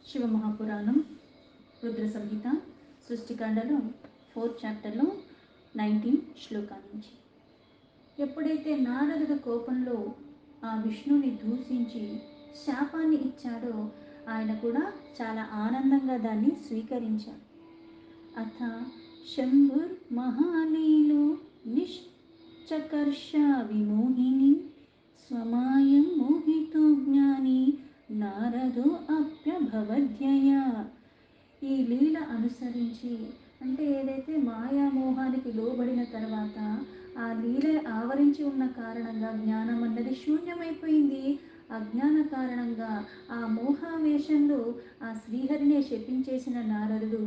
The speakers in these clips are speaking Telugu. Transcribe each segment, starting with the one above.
శివమహాపురాణం రుద్ర సంహిత సృష్టికాండలో 4th చాప్టర్లో 19 శ్లోకాల నుంచి. ఎప్పుడైతే నారదుడు కోపంలో ఆ విష్ణుని దూషించి శాపాన్ని ఇచ్చాడో ఆయన కూడా చాలా ఆనందంగా దాన్ని స్వీకరించాడు. అథ శంభుర్ మహాలీలో నిశ్చకర్ష విమోహిని స్వమాయం మోహితో జ్ఞాని నారదో అప్యభవద్యయ. ఈ లీల అనుసరించి అంటే ఏదైతే మాయామోహానికి లోబడిన తర్వాత ఆ లీల ఆవరించి ఉన్న కారణంగా జ్ఞానం అన్నది శూన్యమైపోయింది. అజ్ఞాన కారణంగా ఆ మోహావేశంలో ఆ శ్రీహరినే శపించేసిన నారదుడు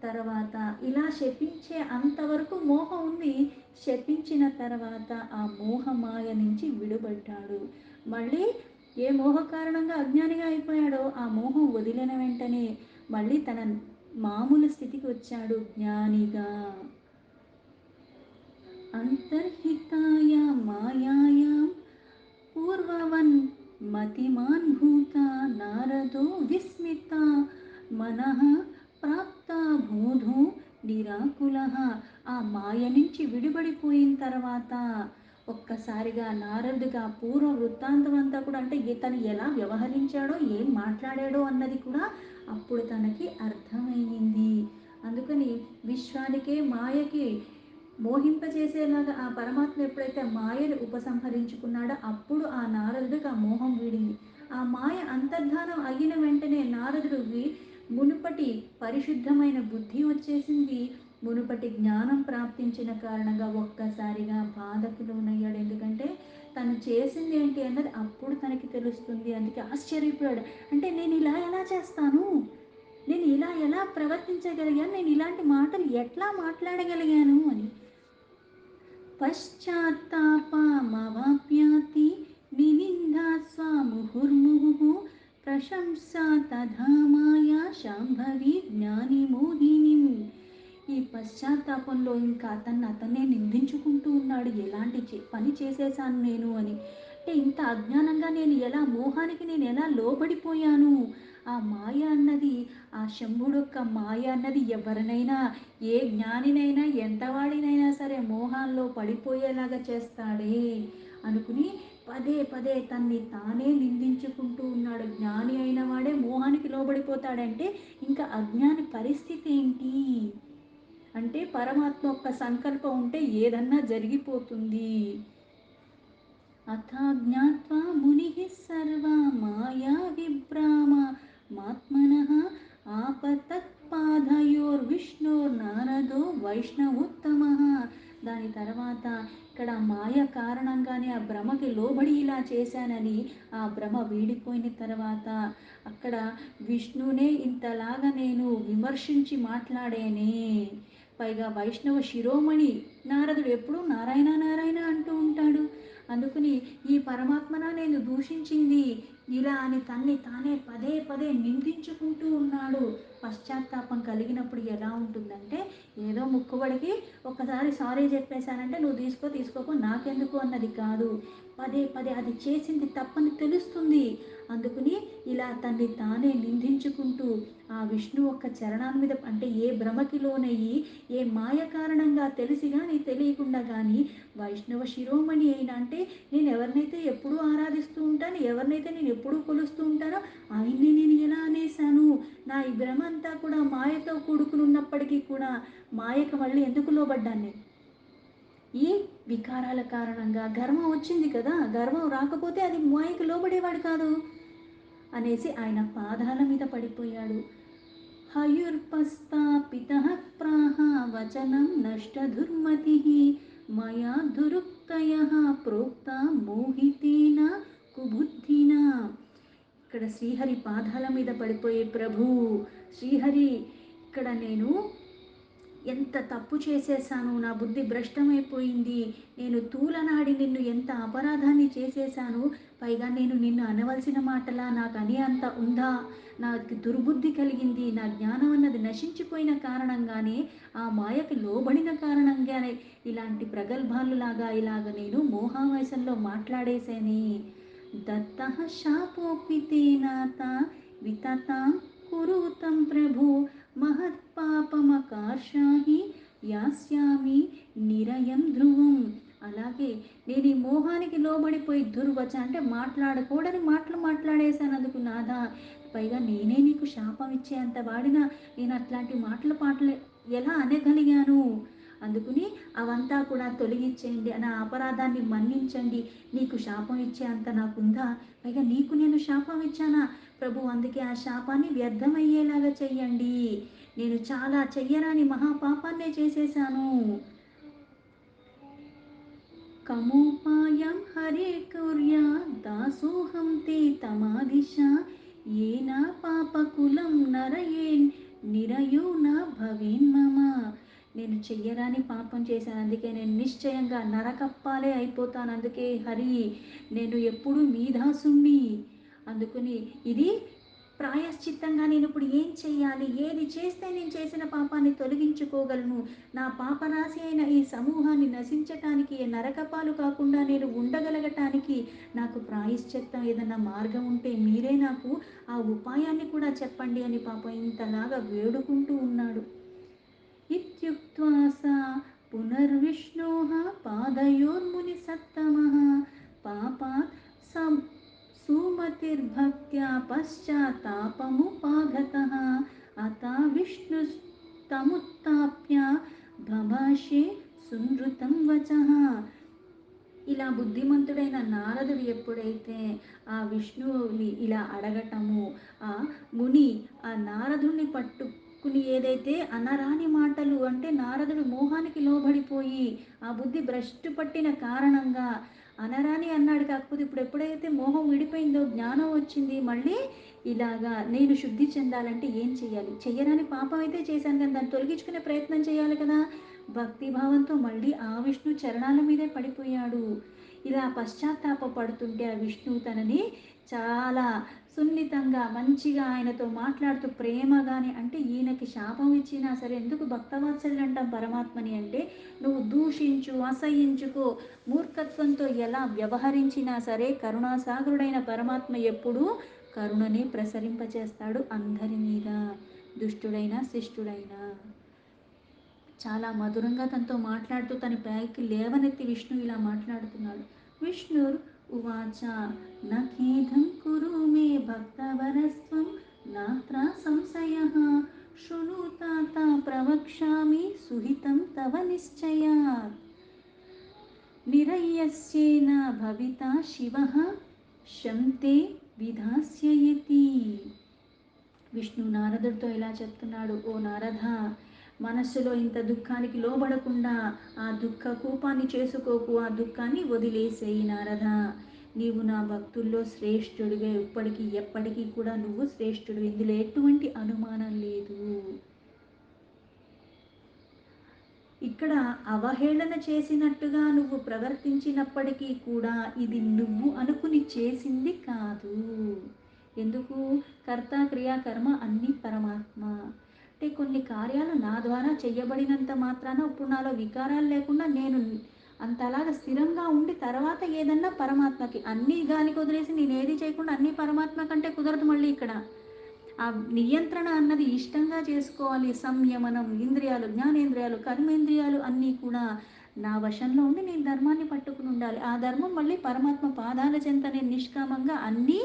తర్వాత ఇలా శపించే అంతవరకు మోహం ఉంది. శపించిన తర్వాత ఆ మోహమాయ నుంచి విడుబడ్డాడు. మళ్ళీ ఏ మోహ కారణంగా అజ్ఞానిగా అయిపోయాడో ఆ మోహం వదిలిన వెంటనే మళ్ళీ తన మామూలు స్థితికి వచ్చాడు జ్ఞానిగా. అంతర్హితాయ మాయాయాం పూర్వవన్ మతిమాన్ భూత నారదో విస్మిత మనః ప్రాప్త బోధో నిరాకులః. ఆ మాయ నుంచి విడిపడిపోయిన తర్వాత ఒక్కసారిగా నారదుగా పూర్వ వృత్తాంతం అంతా కూడా అంటే తను ఎలా వ్యవహరించాడో ఏం మాట్లాడాడో అన్నది కూడా అప్పుడు తనకి అర్థమయ్యింది. అందుకని విశ్వానికే మాయకి మోహింపచేసేలాగా ఆ పరమాత్మ ఎప్పుడైతే మాయను ఉపసంహరించుకున్నాడో అప్పుడు ఆ నారదుడికి ఆ మోహం వీడింది. ఆ మాయ అంతర్ధానం అయిన వెంటనే నారదుడికి మునుపటి పరిశుద్ధమైన బుద్ధి వచ్చేసింది. మునుపటి జ్ఞానం ప్రాప్తించిన కారణంగా ఒక్కసారిగా బాధకు లోనయ్యాడు. ఎందుకంటే తను చేసింది ఏంటి అన్నది అప్పుడు తనకి తెలుస్తుంది. అందుకే ఆశ్చర్యపోయాడు. అంటే నేను ఇలా ఎలా చేస్తాను, నేను ఇలా ఎలా ప్రవర్తించగలిగాను, నేను ఇలాంటి మాటలు ఎట్లా మాట్లాడగలిగాను అని. పశ్చాత్తాపమవాప్యాతి నినిందా స్వాముహుర్ముహు ప్రశంసా తథా మాయా శాంభవి జ్ఞాని మోహిని. ఈ పశ్చాత్తాపంలో ఇంకా అతన్నే నిందించుకుంటూ ఉన్నాడు. ఎలాంటి పని చేసేసాను నేను అని. అంటే ఇంత అజ్ఞానంగా నేను ఎలా మోహానికి నేను ఎలా లోబడిపోయాను. ఆ మాయ అన్నది ఆ శంభుడొక్క మాయ అన్నది ఎవరినైనా ఏ జ్ఞానినైనా ఎంతవాడినైనా సరే మోహాల్లో పడిపోయేలాగా చేస్తాడే అనుకుని పదే పదే తన్ని తానే నిందించుకుంటూ ఉన్నాడు. జ్ఞాని అయిన వాడే మోహానికి లోబడిపోతాడంటే ఇంకా అజ్ఞాని పరిస్థితి ఏంటి అంటే పరమాత్మ యొక్క సంకల్పం ఉంటే ఏదన్నా జరిగిపోతుంది. అథా జ్ఞాత్వా మునిః సర్వా మాయా విభ్రామ మాత్మనః ఆపతత్పాదయోర్విష్ణోర్నారదో వైష్ణవోత్తమః. దాని తర్వాత ఇక్కడ మాయ కారణంగానే ఆ భ్రమకి లోబడి ఇలా చేశానని ఆ భ్రమ వీడిపోయిన తర్వాత అక్కడ విష్ణునే ఇంతలాగా నేను విమర్శించి మాట్లాడేనే. పైగా వైష్ణవ శిరోమణి నారదుడు ఎప్పుడూ నారాయణ నారాయణ అంటూ ఉంటాడు. అందుకని ఈ పరమాత్మన నేను దూషించింది ఇలా అని తన్ని తానే పదే పదే నిందించుకుంటూ ఉన్నాడు. పశ్చాత్తాపం కలిగినప్పుడు ఎలా ఉంటుందంటే ఏదో ముక్కుబడికి ఒక్కసారి సారీ చెప్పేశానంటే నువ్వు తీసుకోకో నాకెందుకు అన్నది కాదు. పదే పదే అది చేసింది తప్పని తెలుస్తుంది. అందుకని ఇలా తన్ని తానే నిందించుకుంటూ ఆ విష్ణు ఒక్క చరణాల మీద అంటే ఏ భ్రమకి లోనయ్యి ఏ మాయ కారణంగా తెలిసి కానీ తెలియకుండా కానీ వైష్ణవ శిరోమణి అయినా అంటే నేను ఎవరినైతే ఎప్పుడూ ఆరాధిస్తూ ఉంటాను, ఎవరినైతే నేను ఎప్పుడూ కొలుస్తూ ఉంటానో ఆయన్ని నేను ఎలా అనేశాను. నా ఈ భ్రమ అంతా కూడా మాయతో కూడుకుని ఉన్నప్పటికీ కూడా మాయకు మళ్ళీ ఎందుకు లోబడ్డాను నేను? ఈ వికారాల కారణంగా గర్వం వచ్చింది కదా, గర్వం రాకపోతే అది మాయకు లోబడేవాడు కాదు అనేసి ఆయన పాదాల మీద పడిపోయాడు. హయుర్పస్తాపితః ప్రాహ వచనం నష్టధుర్మతిః మయా దురుక్తయః ప్రోక్త మోహితేన కుబుద్ధినా. ఇక్కడ శ్రీహరి పాదాల మీద పడిపోయే ప్రభు శ్రీహరి ఇక్కడ నేను ఎంత తప్పు చేసేసాను, నా బుద్ధి భ్రష్టమైపోయింది, నేను తూలనాడి నిన్ను ఎంత అపరాధాన్ని చేసేసాను. పైగా నేను నిన్ను అనవలసిన మాటలా నాకు అనే అంత ఉందా, నాకు దుర్బుద్ధి కలిగింది, నా జ్ఞానం అన్నది నశించిపోయిన కారణంగానే ఆ మాయకి లోబడిన కారణంగానే ఇలాంటి ప్రగల్భాలులాగా ఇలాగ నేను మోహావేశంలో మాట్లాడేశానే. దత్తః శాపోపితేనాత వితతాం కురు ప్రభో మహత్పాపమకార్షాహి యాస్యామి నిరయం ధ్రువం. అలాగే నేను ఈ మోహానికి లోబడిపోయి దుర్వచ అంటే మాట్లాడకూడని మాటలు మాట్లాడేశాను అందుకు నాదా. పైగా నేనే నీకు శాపం ఇచ్చే అంత వాడినా నేను అట్లాంటి పాటలు ఎలా అనగలిగాను. అందుకుని అవంతా కూడా తొలగించేయండి, నా అపరాధాన్ని మన్నించండి, నీకు శాపం ఇచ్చే అంత నాకుందా? పైగా నీకు నేను శాపం ఇచ్చానా ప్రభు? అందుకే ఆ శాపాన్ని వ్యర్థమయ్యేలాగా చెయ్యండి. నేను చాలా చెయ్యరాని మహాపాపాన్నే చేసేశాను. కమోపాయం హరే కుర్యా దాసోహం తే తమాదిశ ఏన పాపకులం నరయేన్ నిరయో నా భవేన్మమ. నేను చెయ్యరాని పాపం చేశాను, అందుకే నేను నిశ్చయంగా నరకప్పాలే అయిపోతాను. అందుకే హరి నేను ఎప్పుడు మీ దాసుణ్ణి. అందుకని ఇది ప్రాయశ్చిత్తంగా నేను ఇప్పుడు ఏం చేయాలి, ఏది చేస్తే నేను చేసిన పాపాన్ని తొలగించుకోగలను, నా పాపరాశి అయిన ఈ సమూహాన్ని నశించటానికి, నరకపాలు కాకుండా నేను ఉండగలగటానికి నాకు ప్రాయశ్చిత్తం ఏదన్నా మార్గం ఉంటే మీరే నాకు ఆ ఉపాయాన్ని కూడా చెప్పండి అని పాపం ఇంతలాగా వేడుకుంటూ ఉన్నాడు. ఇత్యుక్త్వా సా పునర్విష్ణోః పాదయోర్ముని సత్తమః పాపాత్ సుమతిర్భక్త్యా పశ్చాత్తాపముపాగతః అతా విష్ణుస్తముత్థాప్య భభాషే సునృతం వచః. ఇలా బుద్ధిమంతుడైన నారదుడు ఎప్పుడైతే ఆ విష్ణువుని ఇలా అడగటము, ఆ ముని ఆ నారదుడిని పట్టుకుని ఏదైతే అనరాని మాటలు అంటే నారదుడు మోహానికి లోబడిపోయి ఆ బుద్ధి భ్రష్టు పట్టిన కారణంగా అనరాని అన్నాడు. కాకపోతే ఇప్పుడు ఎప్పుడైతే మోహం విడిపోయిందో, జ్ఞానం వచ్చింది, మళ్ళీ ఇలాగా నేను శుద్ధి చెందాలంటే ఏం చేయాలి? చెయ్యరాని పాపం అయితే చేశాను కానీ దాన్ని తొలగించుకునే ప్రయత్నం చేయాలి కదా. భక్తిభావంతో మళ్ళీ ఆ విష్ణు చరణాల మీదే పడిపోయాడు. ఇలా పశ్చాత్తాప పడుతుంటే ఆ విష్ణువు తనని చాలా సున్నితంగా మంచిగా ఆయనతో మాట్లాడుతూ ప్రేమగానే, అంటే ఈయనకి శాపం ఇచ్చినా సరే ఎందుకు భక్తవాత్సల్యం అంటాం పరమాత్మని అంటే, నువ్వు దూషించు, అసహించుకో, మూర్ఖత్వంతో ఎలా వ్యవహరించినా సరే కరుణాసాగరుడైన పరమాత్మ ఎప్పుడూ కరుణని ప్రసరింపచేస్తాడు అందరి మీద, దుష్టుడైనా శిష్టుడైనా. చాలా మధురంగా తనతో మాట్లాడుతూ తన పైకి లేవనెత్తి విష్ణు ఇలా మాట్లాడుతున్నాడు. విష్ణుర్ ఉవాచ నఖేదం కురు మే భక్తవరస్త్వం నాత్ర సంశయః శృణు తాత ప్రవక్ష్యామి సుహితం తవ నిశ్చయాత్ నిరయ్యస్యేన భవితా శివః శంతే విధాస్యయతి. విష్ణు నారదుడితో ఇలా చెప్తున్నాడు, ఓ నారద, మనస్సులో ఇంత దుఃఖానికి లోబడకుండా ఆ దుఃఖ కూపాన్ని చేసుకోకు, ఆ దుఃఖాన్ని వదిలేసేయి నారద. నీవు నా భక్తుల్లో శ్రేష్ఠుడివే, ఇప్పటికీ ఎప్పటికీ కూడా నువ్వు శ్రేష్ఠుడు, ఇందులో ఎటువంటి అనుమానం లేదు. ఇక్కడ అవహేళన చేసినట్టుగా నువ్వు ప్రవర్తించినప్పటికీ కూడా ఇది నువ్వు అనుకుని చేసింది కాదు. ఎందుకు? కర్త క్రియా కర్మ అన్నీ పరమాత్మ. అంటే కొన్ని కార్యాలు నా ద్వారా చెయ్యబడినంత మాత్రాన ఇప్పుడు నాలో వికారాలు లేకుండా నేను అంతలాగా స్థిరంగా ఉండి తర్వాత ఏదన్నా పరమాత్మకి, అన్నీ గాలికి వదిలేసి నేను ఏది చేయకుండా అన్నీ పరమాత్మ కంటే కుదరదు. మళ్ళీ ఇక్కడ ఆ నియంత్రణ అన్నది ఇష్టంగా చేసుకోవాలి. సంయమనం, ఇంద్రియాలు, జ్ఞానేంద్రియాలు, కర్మేంద్రియాలు అన్నీ కూడా నా వశంలో ఉండి నేను ధర్మాన్ని పట్టుకుని ఉండాలి. ఆ ధర్మం మళ్ళీ పరమాత్మ పాదాల చెంత నేను నిష్కామంగా అన్నీ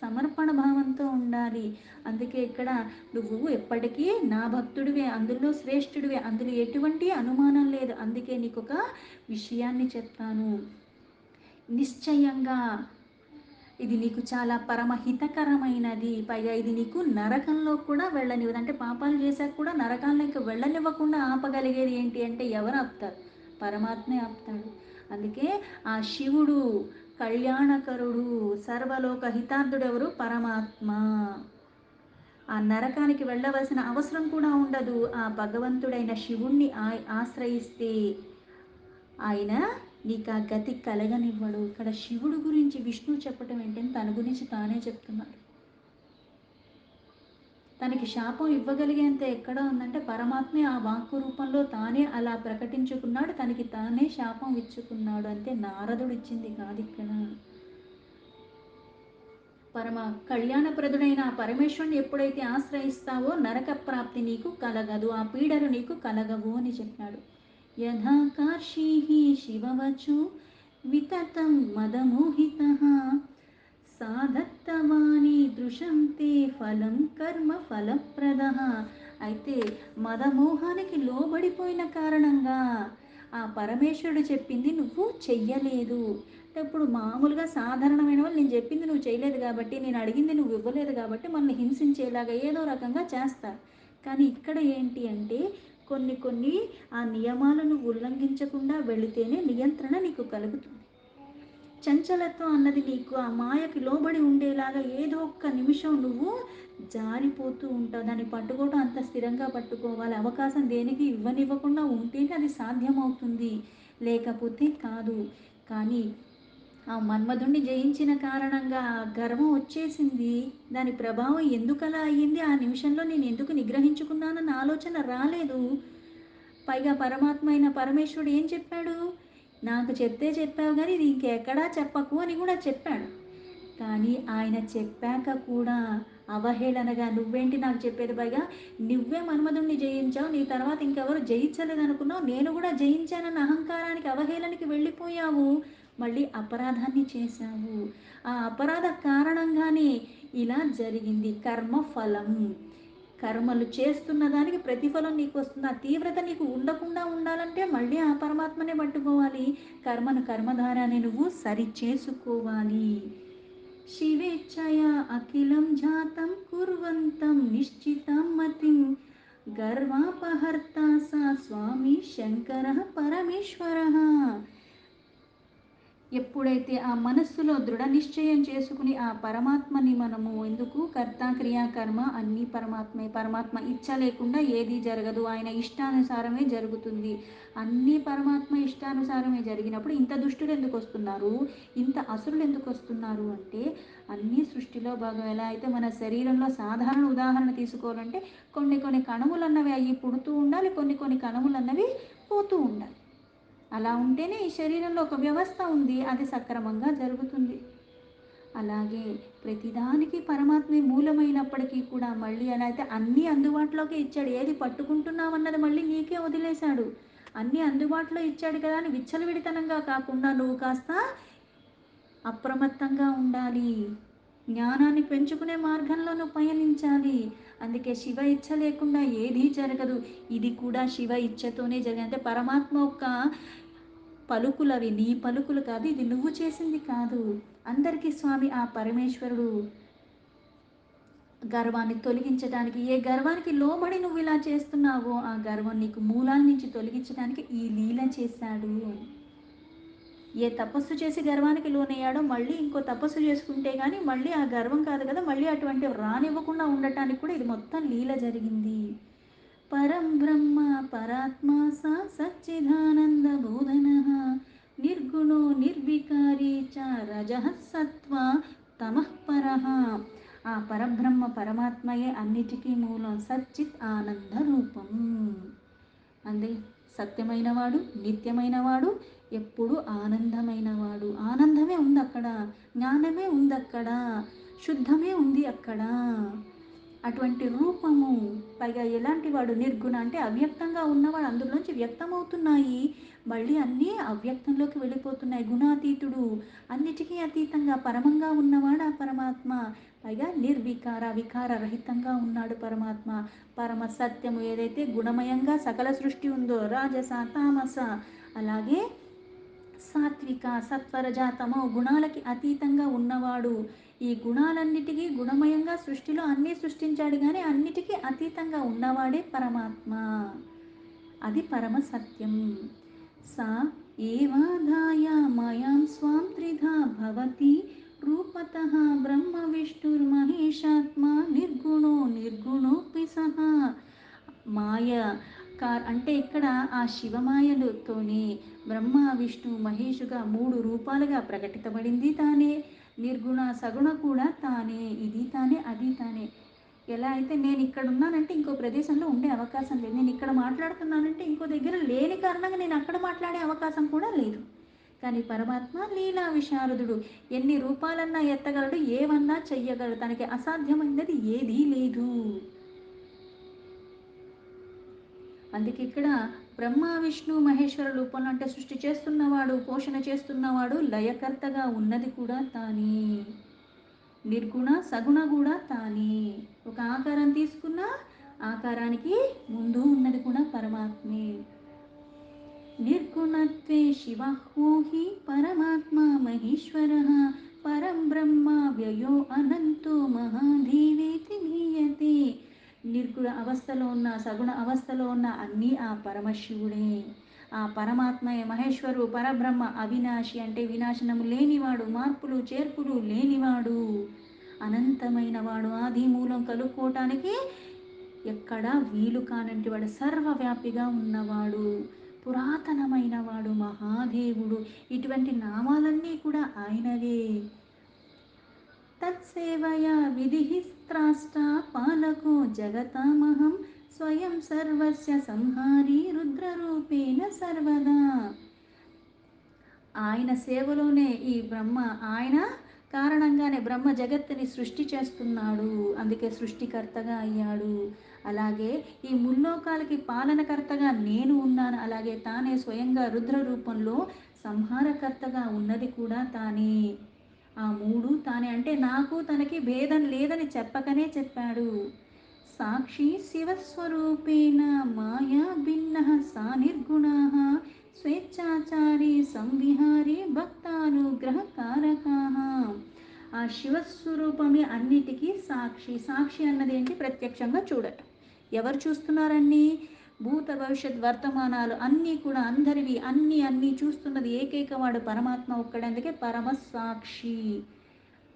సమర్పణ భావంతో ఉండాలి. అందుకే ఇక్కడ నువ్వు ఎప్పటికీ నా భక్తుడివే, అందులో శ్రేష్ఠుడివే, అందులో ఎటువంటి అనుమానం లేదు. అందుకే నీకు ఒక విషయాన్ని చెప్తాను. నిశ్చయంగా ఇది నీకు చాలా పరమహితకరమైనది, పైగా ఇది నీకు నరకంలో కూడా వెళ్ళనివ్వదు. అంటే పాపాలు చేశాక కూడా నరకాలకు వెళ్ళనివ్వకుండా ఆపగలిగేది ఏంటి అంటే ఎవరు ఆపుతారు? పరమాత్మే ఆపుతాడు. అందుకే ఆ శివుడు కళ్యాణకరుడు, సర్వలోక హితార్థుడు ఎవరు? పరమాత్మ. ఆ నరకానికి వెళ్ళవలసిన అవసరం కూడా ఉండదు. ఆ భగవంతుడైన శివుణ్ణి ఆశ్రయిస్తే ఆయన నీకు ఆ గతి కలగనివ్వడు. ఇక్కడ శివుడు గురించి విష్ణు చెప్పటం ఏంటంటే తన గురించి తానే చెప్తున్నాడు. తనకి శాపం ఇవ్వగలిగేంత ఎక్కడ ఉందంటే పరమాత్మే ఆ వాక్కు రూపంలో తానే అలా ప్రకటించుకున్నాడు, తనకి తానే శాపం ఇచ్చుకున్నాడు. అంతే, నారదుడు ఇచ్చింది కాదు ఇక్కడ. పరమ కళ్యాణప్రదుడైన ఆ పరమేశ్వరుని ఎప్పుడైతే ఆశ్రయిస్తావో నరక ప్రాప్తి నీకు కలగదు, ఆ పీడలు నీకు కలగవు అని చెప్పాడు. యథా కార్షీః శివవచు వితతం మదమోహితః సాధత్తవాని దృశం తే ఫలం కర్మ ఫలప్రదః. అయితే మదమోహానికి లోబడిపోయిన కారణంగా ఆ పరమేశ్వరుడు చెప్పింది నువ్వు చెయ్యలేదు. అంటే ఇప్పుడు మామూలుగా సాధారణమైన వాళ్ళు నేను చెప్పింది నువ్వు చేయలేదు కాబట్టి, నేను అడిగింది నువ్వు ఇవ్వలేదు కాబట్టి మనల్ని హింసించేలాగా ఏదో రకంగా చేస్తారు. కానీ ఇక్కడ ఏంటి అంటే కొన్ని కొన్ని ఆ నియమాలను ఉల్లంఘించకుండా వెళితేనే నియంత్రణ నీకు కలుగుతుంది. చంచలత్వం అన్నది నీకు ఆ మాయకి లోబడి ఉండేలాగా ఏదో ఒక్క నిమిషం నువ్వు జారిపోతూ ఉంటావు. దాన్ని పట్టుకోవడం అంత స్థిరంగా పట్టుకోవాలి. అవకాశం దేనికి ఇవ్వనివ్వకుండా ఉంటేనే అది సాధ్యమవుతుంది, లేకపోతే కాదు. కానీ ఆ మన్మధుణ్ణి జయించిన కారణంగా ఆ గర్వం వచ్చేసింది. దాని ప్రభావం ఎందుకలా అయ్యింది, ఆ నిమిషంలో నేను ఎందుకు నిగ్రహించుకున్నానన్న ఆలోచన రాలేదు. పైగా పరమాత్మ అయిన పరమేశ్వరుడు ఏం చెప్పాడు, నాకు చెప్తే చెప్పావు కానీ ఇది ఇంకెక్కడా చెప్పకు అని కూడా చెప్పాడు. కానీ ఆయన చెప్పాక కూడా అవహేళనగా నువ్వేంటి నాకు చెప్పేది, పైగా నువ్వే మన్మధుణ్ణి జయించావు, నీ తర్వాత ఇంకెవరు జయించలేదనుకున్నావు, నేను కూడా జయించానన్న అహంకారానికి అవహేళనకి వెళ్ళిపోయావు, మళ్ళీ అపరాధాన్ని చేశావు. ఆ అపరాధ కారణంగానే ఇలా జరిగింది. కర్మ ఫలం, కర్మలు చేస్తున్న దానికి ప్రతిఫలం నీకు వస్తుంది. ఆ తీవ్రత నీకు ఉండకుండా ఉండాలంటే మళ్ళీ ఆ పరమాత్మనే పట్టుకోవాలి. కర్మను కర్మధారాన్ని నువ్వు సరి చేసుకోవాలి. శివేచ్ఛయా అఖిలం జాతం కుర్వంతం నిశ్చితం మతిం గర్వాపహర్త సా స్వామి శంకర పరమేశ్వర. ఎప్పుడైతే ఆ మనస్సులో దృఢ నిశ్చయం చేసుకుని ఆ పరమాత్మని మనము ఎందుకు కర్త క్రియా కర్మ అన్నీ పరమాత్మే, పరమాత్మ ఇచ్చ లేకుండా ఏది జరగదు, ఆయన ఇష్టానుసారమే జరుగుతుంది, అన్నీ పరమాత్మ ఇష్టానుసారమే జరిగినప్పుడు ఇంత దుష్టులు ఎందుకు వస్తున్నారు, ఇంత అసురులు ఎందుకు వస్తున్నారు అంటే అన్నీ సృష్టిలో భాగం. ఎలా అయితే మన శరీరంలో సాధారణ ఉదాహరణ తీసుకోవాలంటే కొన్ని కొన్ని కణములు అన్నవి అవి పుడుతూ ఉండాలి, కొన్ని కొన్ని కణములు అన్నవి పోతూ ఉండాలి. అలా ఉంటేనే ఈ శరీరంలో ఒక వ్యవస్థ ఉంది, అది సక్రమంగా జరుగుతుంది. అలాగే ప్రతిదానికి పరమాత్మే మూలమైనప్పటికీ కూడా మళ్ళీ ఎలా అయితే అన్నీ అందుబాటులోకి ఇచ్చాడు, ఏది పట్టుకుంటున్నావన్నది మళ్ళీ నీకే వదిలేశాడు. అన్నీ అందుబాటులో ఇచ్చాడు కదా అని విచ్చలవిడితనంగా కాకుండా నువ్వు కాస్త అప్రమత్తంగా ఉండాలి, జ్ఞానాన్ని పెంచుకునే మార్గంలో నువ్వు పయనించాలి. అందుకే శివ ఇచ్ఛ లేకుండా ఏదీ జరగదు, ఇది కూడా శివ ఇచ్ఛతోనే జరిగింది. అంటే పరమాత్మ యొక్క పలుకులు అవి నీ పలుకులు కాదు, ఇది నువ్వు చేసింది కాదు. అందరికీ స్వామి ఆ పరమేశ్వరుడు గర్వాన్ని తొలగించడానికి, ఏ గర్వానికి లోబడి నువ్వు ఇలా చేస్తున్నావో ఆ గర్వం నీకు మూలాల నుంచి తొలగించడానికి ఈ లీల చేశాడు. ఏ తపస్సు చేసి గర్వానికి లోనయ్యాడో మళ్ళీ ఇంకో తపస్సు చేసుకుంటే కానీ మళ్ళీ ఆ గర్వం కాదు కదా, మళ్ళీ అటువంటి రానివ్వకుండా ఉండటానికి కూడా ఇది మొత్తం లీల జరిగింది. పరం బ్రహ్మ పరాత్మా సా సచ్చిదానంద బోధన నిర్గుణో నిర్వికారీ చ రజః సత్వ తమః పరః. ఆ పరబ్రహ్మ పరమాత్మయే అన్నిటికీ మూలం, సచ్చిత్ ఆనంద రూపం. అందే సత్యమైనవాడు, నిత్యమైనవాడు, ఎప్పుడు ఆనందమైనవాడు. ఆనందమే ఉంది అక్కడ, జ్ఞానమే ఉంది అక్కడ, శుద్ధమే ఉంది అక్కడ. అటువంటి రూపము, పైగా ఎలాంటి వాడు, నిర్గుణ అంటే అవ్యక్తంగా ఉన్నవాడు, అందులోంచి వ్యక్తమవుతున్నాయి, మళ్ళీ అన్నీ అవ్యక్తంలోకి వెళ్ళిపోతున్నాయి. గుణాతీతుడు, అన్నిటికీ అతీతంగా పరమంగా ఉన్నవాడు ఆ పరమాత్మ. పైగా నిర్వికార, వికార రహితంగా ఉన్నాడు పరమాత్మ. పరమ సత్యము, ఏదైతే గుణమయంగా సకల సృష్టి ఉందో రాజస తామస, అలాగే సాత్విక సత్వరజాతమో గుణాలకి అతీతంగా ఉన్నవాడు. ఈ గుణాలన్నిటికీ గుణమయంగా సృష్టిలో అన్నీ సృష్టించాడు కానీ అన్నిటికీ అతీతంగా ఉన్నవాడే పరమాత్మ. అది పరమ సత్యం. సా ఏవాదాయ మాయాం స్వాం త్రిధా భవతి రూపతః బ్రహ్మ విష్ణుర్మహేశాత్మ నిర్గుణో నిర్గుణోపి సహా. మాయ అంటే ఇక్కడ ఆ శివమాయలతోనే బ్రహ్మ విష్ణు మహేషుగా మూడు రూపాలుగా ప్రకటితబడింది తానే, నిర్గుణ సగుణ కూడా తానే, ఇది తానే అది తానే. ఎలా అయితే నేను ఇక్కడ ఉన్నానంటే ఇంకో ప్రదేశంలో ఉండే అవకాశం లేదు, నేను ఇక్కడ మాట్లాడుతున్నానంటే ఇంకో దగ్గర లేని కారణంగా నేను అక్కడ మాట్లాడే అవకాశం కూడా లేదు. కానీ పరమాత్మ లీలా విశారదుడు. ఎన్ని రూపాలన్నా ఎత్తగలడు, ఏమన్నా చెయ్యగలడు. తనకి అసాధ్యమైనది ఏదీ లేదు. అందుకే ఇక్కడ బ్రహ్మ విష్ణు మహేశ్వర రూపంలో అంటే సృష్టి చేస్తున్నవాడు, పోషణ చేస్తున్నవాడు, లయకర్తగా ఉన్నది కూడా తానే. నిర్గుణ సగుణ కూడా తానే. ఒక ఆకారం తీసుకున్న ఆకారానికి ముందు ఉన్నది కూడా పరమాత్మే. నిర్గుణత్వే శివ హి పరమాత్మ మహేశ్వర పరం బ్రహ్మ వ్యయో అనంతో మహాదేవేతి గీయతే. నిర్గుణ అవస్థలో ఉన్న సగుణ అవస్థలో ఉన్న అన్నీ ఆ పరమశివుడే. ఆ పరమాత్మయే మహేశ్వరు పరబ్రహ్మ అవినాశి అంటే వినాశనము లేనివాడు, మార్పులు చేర్పులు లేనివాడు, అనంతమైన వాడు, ఆది మూలం కలుపుకోవటానికి ఎక్కడా వీలు కానంటి వాడు, సర్వవ్యాపిగా ఉన్నవాడు, పురాతనమైన వాడు, మహాదేవుడు. ఇటువంటి నామాలన్నీ కూడా ఆయనవే. తత్సేవయా విధిహిస్త్రాష్ట పాలకో జగతామహం స్వయం సర్వస్య సంహారి రుద్రరూపేణ సర్వదా. ఆయన సేవలోనే ఈ బ్రహ్మ, ఆయన కారణంగానే బ్రహ్మ జగత్తుని సృష్టి చేస్తున్నాడు. అందుకే సృష్టికర్తగా అయ్యాడు. అలాగే ఈ ముల్లోకాలకి పాలనకర్తగా నేను ఉన్నాను. అలాగే తానే స్వయంగా రుద్ర రూపంలో సంహారకర్తగా ఉన్నది కూడా తానే. ఆ మూడు తానే అంటే నాకు తనకి భేదం లేదని చెప్పకనే చెప్పాడు. సాక్షి శివస్వరూపేణ మాయా భిన్న సా నిర్గుణ స్వేచ్ఛాచారి సంవిహారి భక్తానుగ్రహకారక. ఆ శివస్వరూపమే అన్నిటికీ సాక్షి. సాక్షి అన్నది ఏంటి? ప్రత్యక్షంగా చూడటం. ఎవరు చూస్తున్నారన్నీ? భూత భవిష్యత్ వర్తమానాలు అన్నీ కూడా అందరివి, అన్నీ అన్నీ చూస్తున్నది ఏకైక వాడు పరమాత్మ ఒక్కడే. అందుకే పరమ సాక్షి.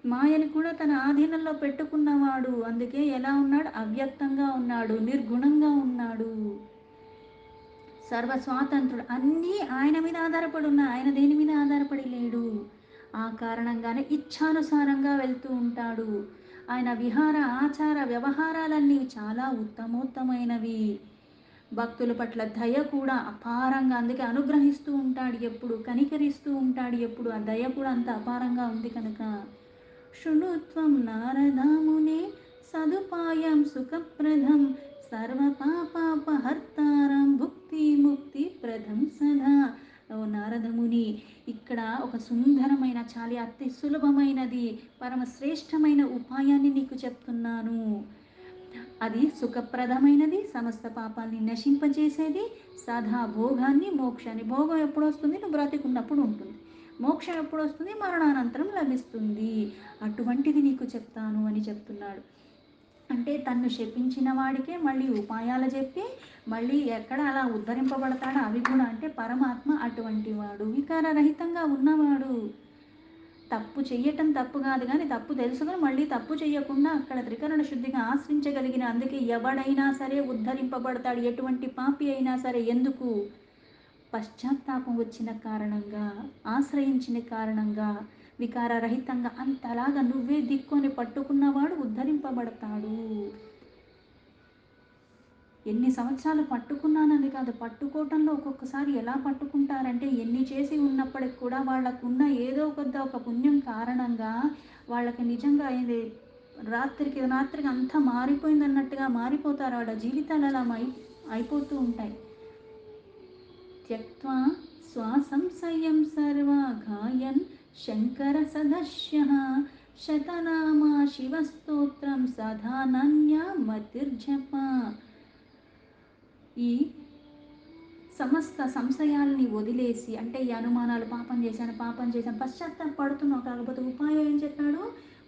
మాయని కూడా తన ఆధీనంలో పెట్టుకున్నవాడు. అందుకే ఎలా ఉన్నాడు? అవ్యక్తంగా ఉన్నాడు, నిర్గుణంగా ఉన్నాడు, సర్వస్వాతంత్రుడు. అన్నీ ఆయన మీద ఆధారపడి ఉన్నాయి, ఆయన దేని మీద ఆధారపడి లేడు. ఆ కారణంగానే ఇచ్ఛానుసారంగా వెళ్తూ ఉంటాడు. ఆయన విహార ఆచార వ్యవహారాలన్నీ చాలా ఉత్తమోత్తమైనవి. భక్తుల పట్ల దయ కూడా అపారంగా, అందుకే అనుగ్రహిస్తూ ఉంటాడు ఎప్పుడు, కనికరిస్తూ ఉంటాడు ఎప్పుడు. ఆ దయ కూడా అంత అపారంగా ఉంది కనుక. శృణుత్వం నారదామునే సదుపాయం సుఖప్రదం సర్వపాపహర్తారం భుక్తి ముక్తి ప్రదం సదా. ఓ నారదముని, ఇక్కడ ఒక సుందరమైన, చాలా అతి సులభమైనది, పరమశ్రేష్టమైన ఉపాయాన్ని నీకు చెప్తున్నాను. అది సుఖప్రదమైనది, సమస్త పాపాన్ని నశింపజేసేది, సదా భోగాన్ని మోక్షాన్ని. భోగం ఎప్పుడు వస్తుంది? నువ్వు బ్రతికున్నప్పుడు ఉంటుంది. మోక్షం ఎప్పుడు వస్తుంది? మరణానంతరం లభిస్తుంది. అటువంటిది నీకు చెప్తాను అని చెప్తున్నాడు. అంటే తన్ను శపించిన వాడికే మళ్ళీ ఉపాయాలు చెప్పి మళ్ళీ ఎక్కడ అలా ఉద్ధరింపబడతాడో అవి కూడా. అంటే పరమాత్మ అటువంటి వాడు, వికారరహితంగా ఉన్నవాడు. తప్పు చెయ్యటం తప్పు కాదు, కానీ తప్పు తెలుసుకొని మళ్ళీ తప్పు చేయకుండా అక్కడ త్రికరణ శుద్ధిగా ఆశ్రయించగలిగిన, అందుకే ఎవడైనా సరే ఉద్ధరింపబడతాడు. ఎటువంటి పాపి అయినా సరే. ఎందుకు? పశ్చాత్తాపం వచ్చిన కారణంగా, ఆశ్రయించిన కారణంగా, వికారరహితంగా అంతలాగా నువ్వే దిక్కుని పట్టుకున్నవాడు ఉద్ధరింపబడతాడు. ఎన్ని సంవత్సరాలు పట్టుకున్నానని కాదు, పట్టుకోవటంలో ఒక్కొక్కసారి ఎలా పట్టుకుంటారంటే ఎన్ని చేసి ఉన్నప్పటికి కూడా వాళ్ళకున్న ఏదో కొద్ది ఒక పుణ్యం కారణంగా వాళ్ళకి నిజంగా ఇది రాత్రికి అంతా మారిపోయింది అన్నట్టుగా మారిపోతారు. వాళ్ళ జీవితాలు అలా అయిపోతూ ఉంటాయి. త్యక్త్వా స్వాసంశయం సర్వా గాయన్ శంకర సదస్య శతనామా శివస్తోత్రం సదానన్య మతిర్జప. ఈ సమస్త సంశయాల్ని వదిలేసి, అంటే ఈ అనుమానాలు, పాపం చేశాను పశ్చాత్తాపడుతున్నావు, కాకపోతే ఉపాయం ఏం చెప్పాడు?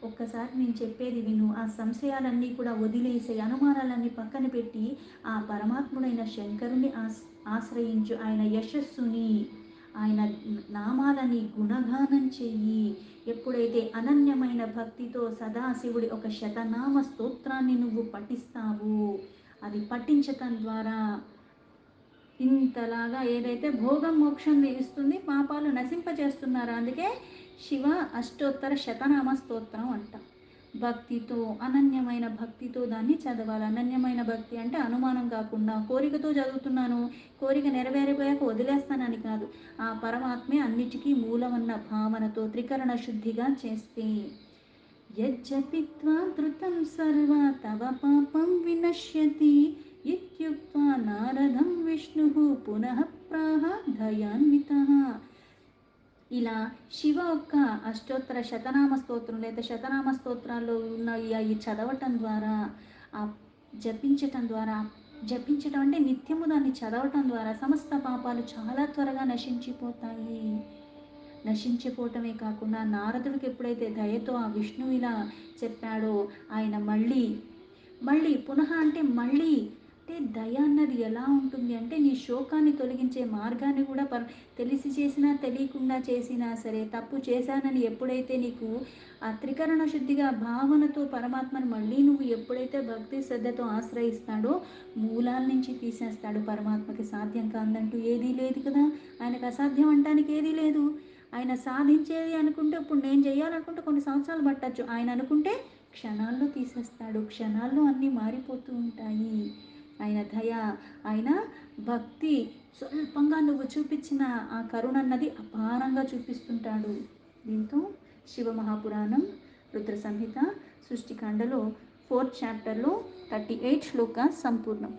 ఒక్కసారి నేను చెప్పేది విను. ఆ సంశయాలన్నీ కూడా వదిలేసే, అనుమానాలన్నీ పక్కన పెట్టి ఆ పరమాత్ముడైన శంకరుని ఆశ్రయించు. ఆయన యశస్సుని, ఆయన నామాలని గుణగానం చెయ్యి. ఎప్పుడైతే అనన్యమైన భక్తితో సదాశివుడి ఒక శతనామ స్తోత్రాన్ని నువ్వు పఠిస్తావో, అది పఠించటం ద్వారా ఇంతలాగా ఏదైతే భోగం మోక్షం ఇస్తుంది, పాపాలు నశింపజేస్తున్నారు. అందుకే శివ అష్టోత్తర శతనామ స్తోత్రం అంట. భక్తితో, అనన్యమైన భక్తితో దాన్ని చదవాలి. అనన్యమైన భక్తి అంటే అనుమానం కాకుండా, కోరికతో చదువుతున్నాను, కోరిక నెరవేరిపోయాక వదిలేస్తానని కాదు. ఆ పరమాత్మే అన్నిటికీ మూలమన్న భావనతో త్రికరణ శుద్ధిగా చేస్తే యజ్జపిత్వా ధృతం సర్వ తవ పాపం వినశ్యతి ఇత్యుక్త్వా నారదం విష్ణుః పునః ప్రాహ దయాన్వితః. ఇలా శివ యొక్క అష్టోత్తర శతనామ స్తోత్రం లేదా శతనామ స్తోత్రాల్లో ఉన్న ఈ చదవటం ద్వారా, ఆ జపించటం ద్వారా, జపించటం అంటే నిత్యము దాన్ని చదవటం ద్వారా సమస్త పాపాలు చాలా త్వరగా నశించిపోతాయి. నశించిపోవటమే కాకుండా నారదుడికి ఎప్పుడైతే దయతో ఆ విష్ణువు ఇలా చెప్పాడో, ఆయన మళ్ళీ మళ్ళీ పునః అంటే మళ్ళీ, అంటే దయ అన్నది ఎలా ఉంటుంది అంటే నీ శోకాన్ని తొలగించే మార్గాన్ని కూడా తెలిసి చేసినా తెలియకుండా చేసినా సరే, తప్పు చేశానని ఎప్పుడైతే నీకు ఆ త్రికరణ శుద్ధిగా భావనతో పరమాత్మను మళ్ళీ నువ్వు ఎప్పుడైతే భక్తి శ్రద్ధతో ఆశ్రయిస్తాడో మూలాల నుంచి తీసేస్తాడు. పరమాత్మకి సాధ్యం కాదంటూ ఏదీ లేదు కదా, ఆయనకు అసాధ్యం అంటానికి ఏదీ లేదు. ఆయన సాధించేది అనుకుంటే, ఇప్పుడు నేను చేయాలనుకుంటే కొన్ని సంవత్సరాలు పట్టచ్చు, ఆయన అనుకుంటే క్షణాల్లో తీసేస్తాడు. క్షణాల్లో అన్నీ మారిపోతూ ఉంటాయి. ఆయన దయ, ఆయన భక్తి స్వల్పంగా నువ్వు చూపించిన ఆ కరుణ అన్నది అపారంగా చూపిస్తుంటాడు. దీంతో శివ మహాపురాణం రుద్ర సంహిత సృష్టికాండలో 4th చాప్టర్లో 38 శ్లోక సంపూర్ణం.